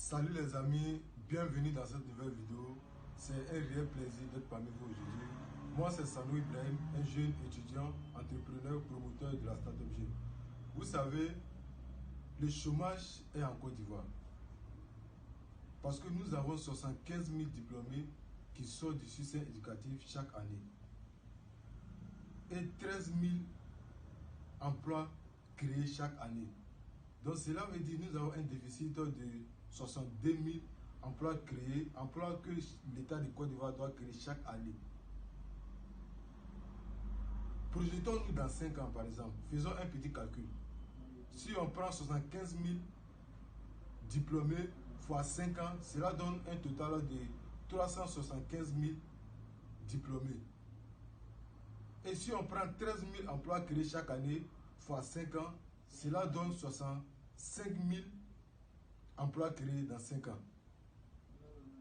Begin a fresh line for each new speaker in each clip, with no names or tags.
Salut les amis, bienvenue dans cette nouvelle vidéo. C'est un réel plaisir d'être parmi vous aujourd'hui. Moi c'est Sanou Ibrahim, un jeune étudiant, entrepreneur, promoteur de la Startup Jeune. Vous savez, le chômage est en Côte d'Ivoire. Parce que nous avons 75 000 diplômés qui sortent du système éducatif chaque année. Et 13 000 emplois créés chaque année. Donc cela veut dire que nous avons un déficit de 62 000 emplois créés, emplois que l'État de Côte d'Ivoire doit créer chaque année. Projetons-nous dans 5 ans par exemple, faisons un petit calcul. Si on prend 75 000 diplômés fois 5 ans, cela donne un total de 375 000 diplômés. Et si on prend 13 000 emplois créés chaque année fois 5 ans, cela donne 65 000 emplois créés dans 5 ans.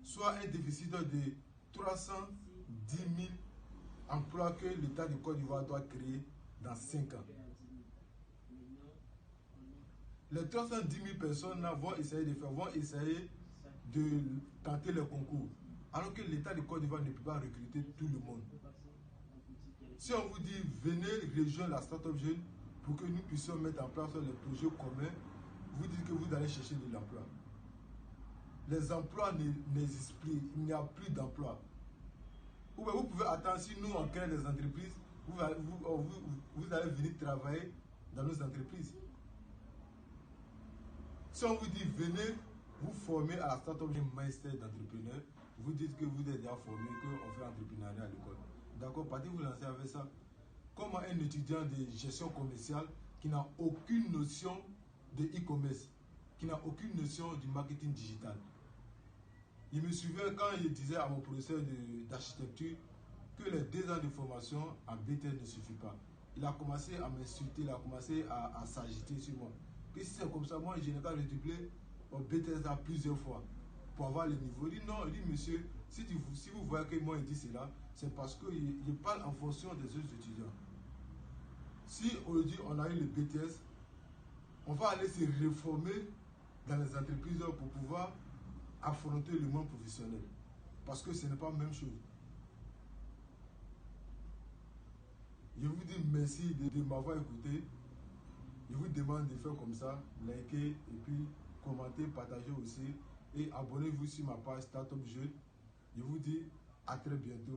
Soit un déficit de 310 000 emplois que l'État de Côte d'Ivoire doit créer dans 5 ans. Les 310 000 personnes là vont essayer de tenter le concours. Alors que l'État de Côte d'Ivoire ne peut pas recruter tout le monde. Si on vous dit, venez rejoindre la Startup Jeune pour que nous puissions mettre en place les projets communs, vous dites que vous allez chercher de l'emploi. Les emplois n'existent plus, il n'y a plus d'emplois. Ou bien vous pouvez attendre, si nous on crée des entreprises, vous allez venir travailler dans nos entreprises. Si on vous dit, venez vous former à la Startup Jeune Master d'entrepreneur, vous dites que vous êtes déjà formé, qu'on fait l'entrepreneuriat à l'école. D'accord, partez vous lancer avec ça. Comme un étudiant de gestion commerciale qui n'a aucune notion de e-commerce, qui n'a aucune notion du marketing digital. Il me suivait quand je disais à mon professeur d'architecture que les 2 ans de formation en BTS ne suffit pas. Il a commencé à m'insulter, il a commencé à s'agiter sur moi. Et si c'est comme ça, moi je n'ai qu'à redoubler au BTS à plusieurs fois pour avoir le niveau. Il dit non, il dit monsieur, si vous voyez que moi je dis cela, c'est parce que je parle en fonction des autres étudiants. Si aujourd'hui on a eu le BTS, on va aller se réformer dans les entreprises pour pouvoir affronter le monde professionnel. Parce que ce n'est pas la même chose. Je vous dis merci de m'avoir écouté. Je vous demande de faire comme ça, liker et puis commenter, partager aussi. Et abonnez-vous sur ma page Startup Jeune. Je vous dis à très bientôt.